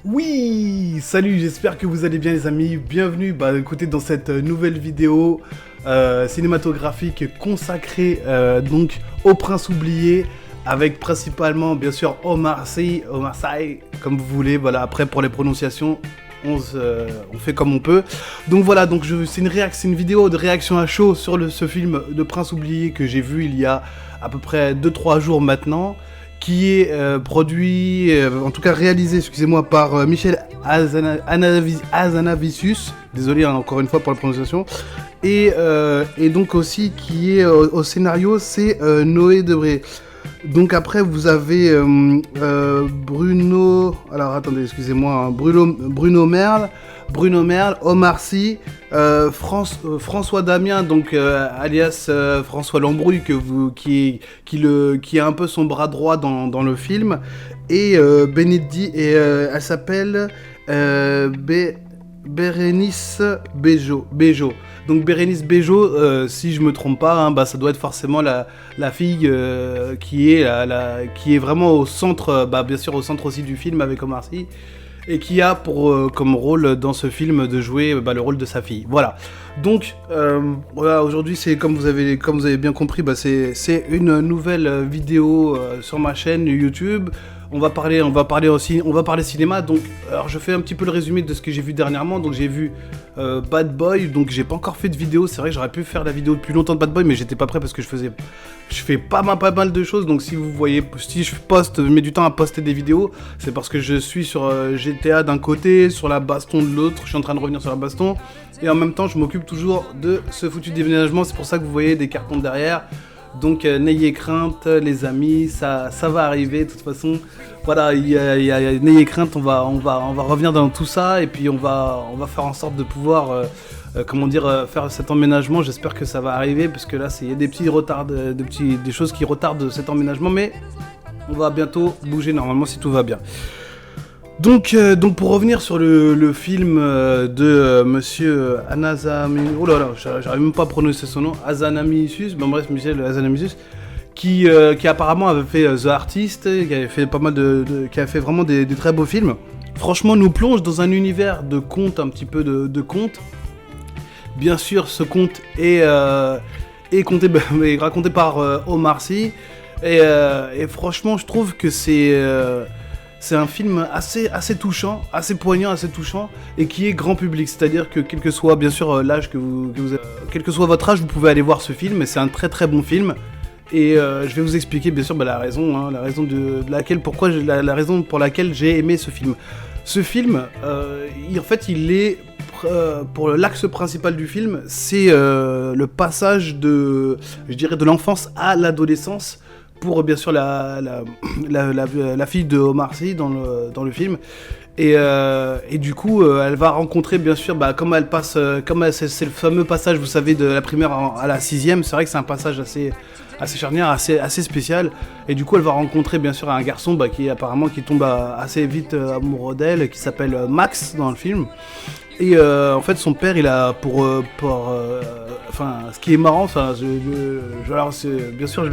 Oui, salut, j'espère que vous allez bien les amis, bienvenue écoutez, dans cette nouvelle vidéo cinématographique consacrée donc au Prince oublié, avec principalement bien sûr Omar Sy, comme vous voulez, voilà, après pour les prononciations, on fait comme on peut. Donc voilà, c'est une vidéo de réaction à chaud sur ce film de Prince oublié que j'ai vu il y a à peu près 2-3 jours maintenant, qui est produit, en tout cas réalisé, excusez-moi, par Michel Hazanavicius, désolé encore une fois pour la prononciation, et donc aussi qui est au scénario, c'est Noé Debré. Donc après vous avez Bruno, alors attendez, excusez-moi, hein, Bruno Merle, Omar Sy, François Damien, donc alias François Lambrouille, qui est un peu son bras droit dans le film, et elle s'appelle Bérénice Bejo. Donc Bérénice Bejo, si je me trompe pas, hein, ça doit être forcément la fille qui est vraiment au centre, bien sûr au centre aussi du film avec Omar Sy, et qui a pour comme rôle dans ce film de jouer le rôle de sa fille. Voilà. Donc voilà, aujourd'hui c'est comme vous avez bien compris, c'est une nouvelle vidéo sur ma chaîne YouTube. On va parler cinéma. Donc alors je fais un petit peu le résumé de ce que j'ai vu dernièrement. Donc j'ai vu Bad Boy, donc j'ai pas encore fait de vidéo. C'est vrai que j'aurais pu faire la vidéo depuis longtemps de Bad Boy, mais j'étais pas prêt parce que je fais pas mal de choses. Donc si je mets du temps à poster des vidéos, c'est parce que je suis sur GTA d'un côté, sur la baston de l'autre. Je suis en train de revenir sur la baston, et en même temps je m'occupe toujours de ce foutu déménagement. C'est pour ça que vous voyez des cartons derrière. Donc n'ayez crainte les amis, ça va arriver de toute façon. Voilà, n'ayez crainte, on va revenir dans tout ça, et puis on va faire en sorte de pouvoir faire cet emménagement. J'espère que ça va arriver, parce que là il y a des petits retards, des choses qui retardent cet emménagement, mais on va bientôt bouger normalement si tout va bien. Donc pour revenir sur le film de monsieur oh là là, j'arrive même pas à prononcer son nom, Hazanavicius, bref, Michel Hazanavicius, qui apparemment avait fait The Artist, qui avait fait qui a fait vraiment des très beaux films. Franchement, nous plonge dans un univers de contes, un petit peu de contes. Bien sûr, ce conte est raconté par Omar Sy, et franchement, je trouve que c'est un film assez touchant, assez poignant, assez touchant, et qui est grand public. C'est-à-dire que quel que soit bien sûr l'âge que vous avez, quel que soit votre âge, vous pouvez aller voir ce film, et c'est un très très bon film. Et je vais vous expliquer bien sûr la raison pour laquelle j'ai aimé ce film. Ce film, en fait, il est pour l'axe principal du film, c'est le passage de l'enfance à l'adolescence, pour bien sûr la fille de Omar Sy dans le film, et du coup elle va rencontrer bien sûr c'est le fameux passage, vous savez, de la primaire à la 6ème. C'est vrai que c'est un passage assez charnière, assez spécial, et du coup elle va rencontrer bien sûr un garçon qui tombe assez vite amoureux d'elle, qui s'appelle Max dans le film. Et en fait son père, il a ce qui est marrant, bien sûr je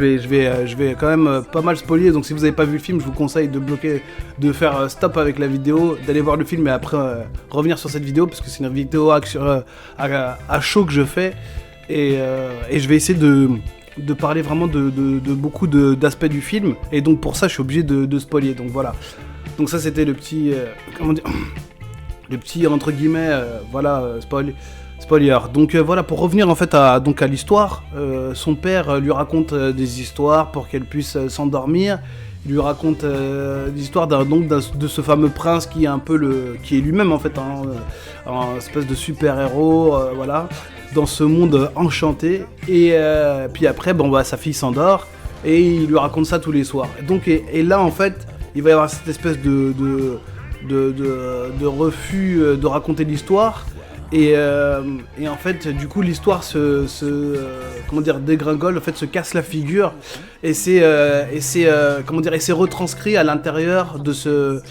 vais quand même pas mal spoiler, donc si vous n'avez pas vu le film, je vous conseille de faire stop avec la vidéo, d'aller voir le film et après revenir sur cette vidéo, parce que c'est une vidéo à chaud que je fais, et je vais essayer de parler vraiment de beaucoup d'aspects du film, et donc pour ça je suis obligé de spoiler, donc voilà. Donc ça c'était le petit le petit entre guillemets spoiler. Donc voilà, pour revenir en fait à l'histoire, son père lui raconte des histoires pour qu'elle puisse s'endormir. Il lui raconte l'histoire de ce fameux prince qui est lui-même en fait un espèce de super héros, voilà, dans ce monde enchanté. Et puis après sa fille s'endort, et il lui raconte ça tous les soirs. Donc et là en fait il va y avoir cette espèce de refus de raconter l'histoire, et en fait du coup l'histoire dégringole, en fait se casse la figure, et c'est retranscrit à l'intérieur de ce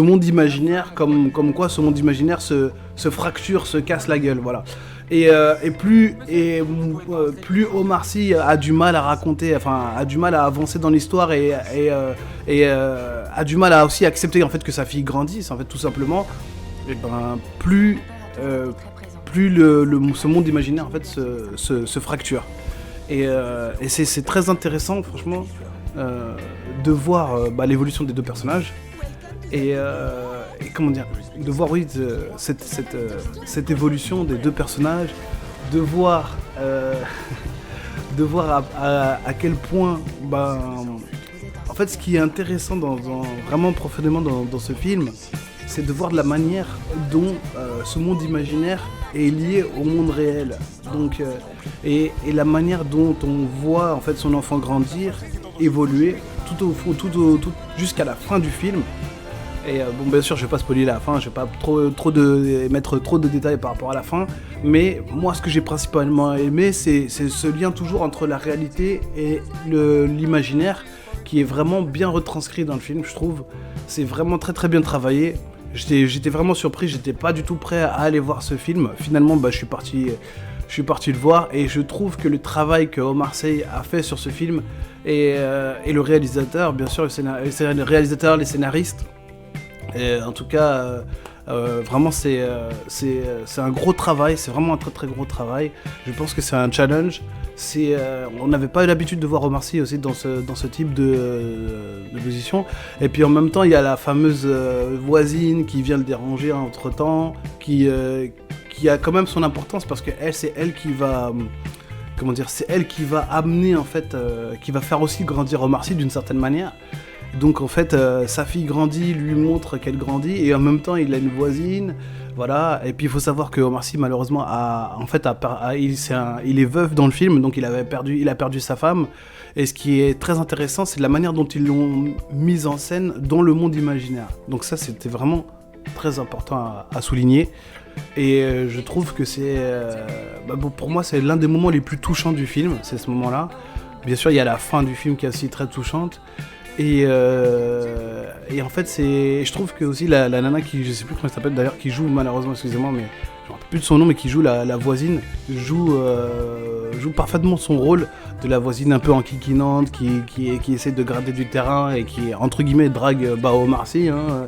monde imaginaire, comme quoi ce monde imaginaire se fracture, se casse la gueule, voilà. Plus Omar Sy a du mal à raconter, enfin a du mal à avancer dans l'histoire a du mal à aussi accepter en fait que sa fille grandisse en fait tout simplement, et ben plus ce monde imaginaire en fait se fracture. Et c'est très intéressant franchement de voir l'évolution des deux personnages et comment dire, de voir oui cette évolution des deux personnages, de voir de voir à quel point en fait ce qui est intéressant vraiment profondément dans ce film, c'est de voir de la manière dont ce monde imaginaire est lié au monde réel. Donc, et la manière dont on voit en fait son enfant grandir, évoluer tout jusqu'à la fin du film. Et bien sûr, je vais pas spoiler la fin, je vais pas mettre trop de détails par rapport à la fin, mais moi, ce que j'ai principalement aimé, c'est ce lien toujours entre la réalité et l'imaginaire, qui est vraiment bien retranscrit dans le film, je trouve. C'est vraiment très très bien travaillé. J'étais vraiment surpris, j'étais pas du tout prêt à aller voir ce film. Finalement, je suis parti le voir, et je trouve que le travail que Omar Sy a fait sur ce film et le réalisateur, bien sûr, le réalisateur, les scénaristes, et en tout cas, vraiment c'est un gros travail, c'est vraiment un très très gros travail. Je pense que c'est un challenge. On n'avait pas eu l'habitude de voir Omar Sy aussi dans ce type de position. Et puis en même temps, il y a la fameuse voisine qui vient le déranger entre temps, qui a quand même son importance parce que c'est elle qui va amener en fait, qui va faire aussi grandir Omar Sy d'une certaine manière. Donc en fait, sa fille grandit, lui montre qu'elle grandit, et en même temps, il a une voisine, voilà. Et puis il faut savoir que Omar Sy malheureusement il est veuf dans le film, donc il a perdu sa femme. Et ce qui est très intéressant, c'est la manière dont ils l'ont mise en scène dans le monde imaginaire. Donc ça, c'était vraiment très important à souligner. Et je trouve que pour moi, c'est l'un des moments les plus touchants du film, c'est ce moment-là. Bien sûr, il y a la fin du film qui est aussi très touchante. Et en fait, je trouve que aussi la nana qui, je sais plus comment elle s'appelle d'ailleurs, qui joue malheureusement, excusez-moi, mais je me rappelle plus de son nom, mais qui joue la voisine, joue parfaitement son rôle de la voisine un peu enquiquinante, qui essaie de gratter du terrain et qui, entre guillemets, drague Omar Sy, hein.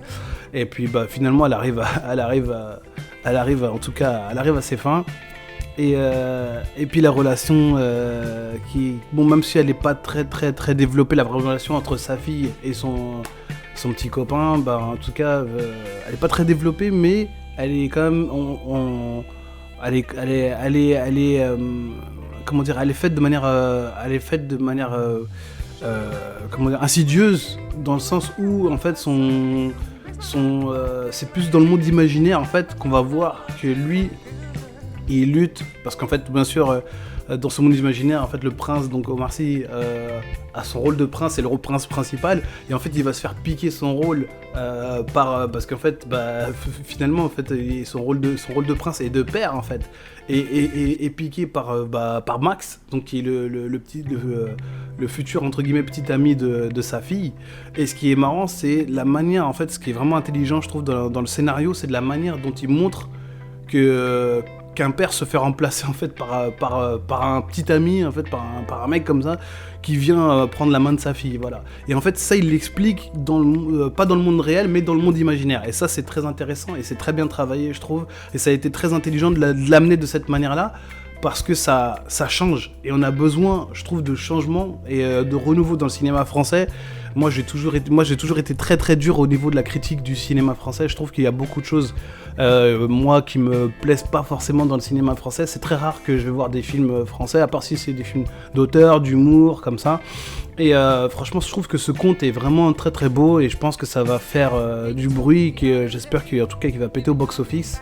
Et puis finalement, elle arrive en tout cas, elle arrive à ses fins. Et puis la relation même si elle n'est pas très très très développée, la relation entre sa fille et son petit copain, en tout cas elle n'est pas très développée, mais elle est quand même elle est faite de manière insidieuse, dans le sens où en fait c'est plus dans le monde imaginaire en fait qu'on va voir que lui il lutte, parce qu'en fait, bien sûr, dans ce monde imaginaire, en fait, le prince, donc Omar Sy, a son rôle de prince, c'est le prince principal, et en fait, il va se faire piquer son rôle parce qu'en fait, finalement, en fait, son rôle de prince et de père, en fait, est piqué par Max, donc qui est le futur entre guillemets petit ami de sa fille. Et ce qui est marrant, c'est la manière, en fait, ce qui est vraiment intelligent, je trouve, dans le scénario, c'est de la manière dont il montre qu'un père se fait remplacer en fait par un petit ami, en fait par un mec comme ça qui vient prendre la main de sa fille, voilà. Et en fait ça il l'explique pas dans le monde réel, mais dans le monde imaginaire, et ça c'est très intéressant et c'est très bien travaillé, je trouve, et ça a été très intelligent de l'amener de cette manière là, parce que ça change, et on a besoin, je trouve, de changement et de renouveau dans le cinéma français. Moi j'ai toujours été très très dur au niveau de la critique du cinéma français. Je trouve qu'il y a beaucoup de choses moi qui me plaisent pas forcément dans le cinéma français. C'est très rare que je vais voir des films français, à part si c'est des films d'auteur, d'humour, comme ça. Et franchement, je trouve que ce conte est vraiment très très beau, et je pense que ça va faire du bruit, j'espère qu'en tout cas qu'il va péter au box-office.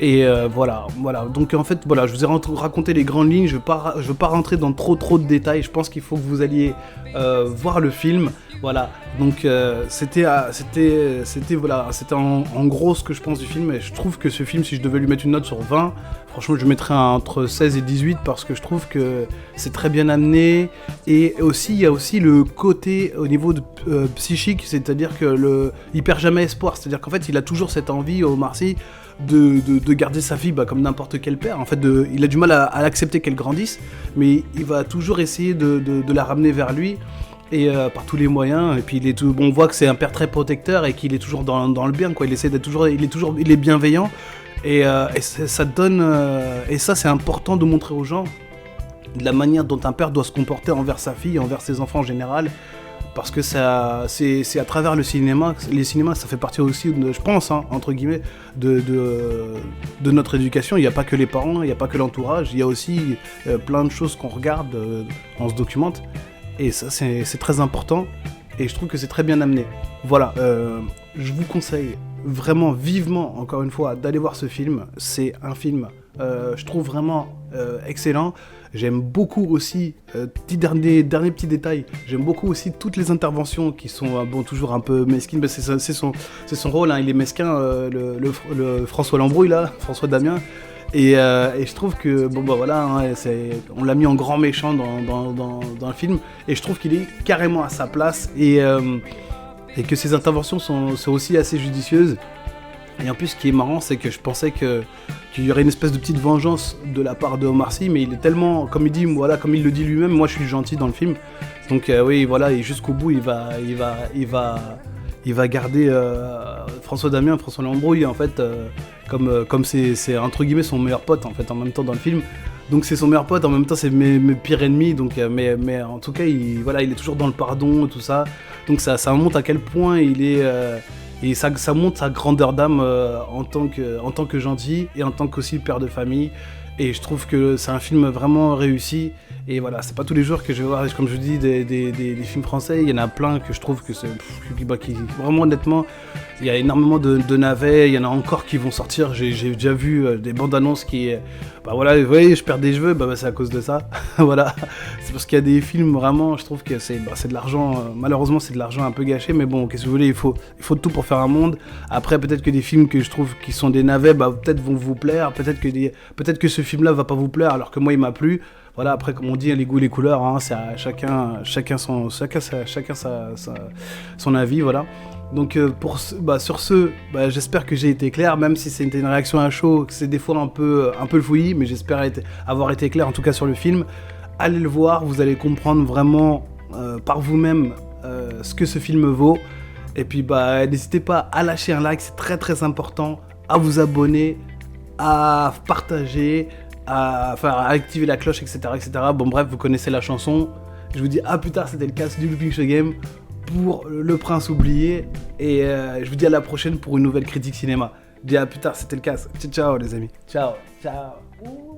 Et voilà. Donc en fait, voilà, je vous ai raconté les grandes lignes. Je veux pas rentrer dans trop de détails. Je pense qu'il faut que vous alliez voir le film. Voilà, Donc c'était voilà, c'était en gros ce que je pense du film. Et je trouve que ce film, si je devais lui mettre une note sur 20, franchement je mettrais entre 16 et 18 parce que je trouve que c'est très bien amené. Et aussi il y a aussi le côté au niveau psychique, c'est-à-dire que il perd jamais espoir. C'est-à-dire qu'en fait il a toujours cette envie, Omar Sy, de garder sa fille comme n'importe quel père. En fait, il a du mal à l'accepter qu'elle grandisse, mais il va toujours essayer de la ramener vers lui. Et par tous les moyens, et puis on voit que c'est un père très protecteur et qu'il est toujours dans le bien, quoi. Il essaie d'être toujours, il est bienveillant, et ça donne, et ça c'est important de montrer aux gens de la manière dont un père doit se comporter envers sa fille, envers ses enfants en général, parce que c'est à travers les cinémas, ça fait partie aussi, je pense, hein, entre guillemets, de notre éducation. Il n'y a pas que les parents, il n'y a pas que l'entourage, il y a aussi plein de choses qu'on regarde, on se documente. Et ça, c'est très important. Et je trouve que c'est très bien amené. Voilà, je vous conseille vraiment vivement, encore une fois, d'aller voir ce film. C'est un film, je trouve vraiment excellent. J'aime beaucoup aussi, dernier petit détail, j'aime beaucoup aussi toutes les interventions qui sont toujours un peu mesquines. Bah, c'est son rôle, hein, il est mesquin, le François Lambrouille, là, François Damien. Et je trouve que, voilà, hein, on l'a mis en grand méchant dans le film, et je trouve qu'il est carrément à sa place, et que ses interventions sont aussi assez judicieuses. Et en plus, ce qui est marrant, c'est que je pensais qu'il y aurait une espèce de petite vengeance de la part de Omar Sy, mais il est tellement, comme il dit, voilà, comme il le dit lui-même, moi je suis gentil dans le film. Donc oui, voilà, et jusqu'au bout, il va garder François Damien, François Lambrouille, en fait, comme c'est entre guillemets son meilleur pote, en fait, en même temps dans le film. Donc c'est son meilleur pote, en même temps c'est mes pires ennemis, donc, mais en tout cas, il est toujours dans le pardon et tout ça. Donc ça montre à quel point il est... et ça montre sa grandeur d'âme en tant que gentil, et en tant qu'aussi père de famille. Et je trouve que c'est un film vraiment réussi. Et voilà, c'est pas tous les jours que je vais voir, comme je dis, des films français. Il y en a plein que je trouve que c'est... qui vraiment, honnêtement, il y a énormément de navets. Il y en a encore qui vont sortir. J'ai déjà vu des bandes annonces qui... voilà, vous voyez, je perds des cheveux, c'est à cause de ça. Voilà, c'est parce qu'il y a des films, vraiment, je trouve que c'est de l'argent... malheureusement, c'est de l'argent un peu gâché. Mais bon, qu'est-ce que vous voulez, il faut tout pour faire un monde. Après, peut-être que des films que je trouve qui sont des navets, peut-être vont vous plaire. Peut-être que ce film-là va pas vous plaire, alors que moi, il m'a plu. Voilà, après, comme on dit, les goûts, les couleurs, hein, c'est à chacun son avis, voilà. Donc, sur ce, j'espère que j'ai été clair, même si c'était une réaction à chaud, que c'est des fois un peu le fouillis, mais j'espère avoir été clair, en tout cas sur le film. Allez le voir, vous allez comprendre vraiment par vous-même ce que ce film vaut. Et puis, n'hésitez pas à lâcher un like, c'est très très important, à vous abonner, à partager, à activer la cloche, etc., etc. Bon, bref, vous connaissez la chanson. Je vous dis à plus tard, c'était le cast du Looping Show Game pour Le Prince oublié. Et je vous dis à la prochaine pour une nouvelle critique cinéma. Je vous dis à plus tard, c'était le cast. Ciao, ciao les amis. Ciao. Ciao.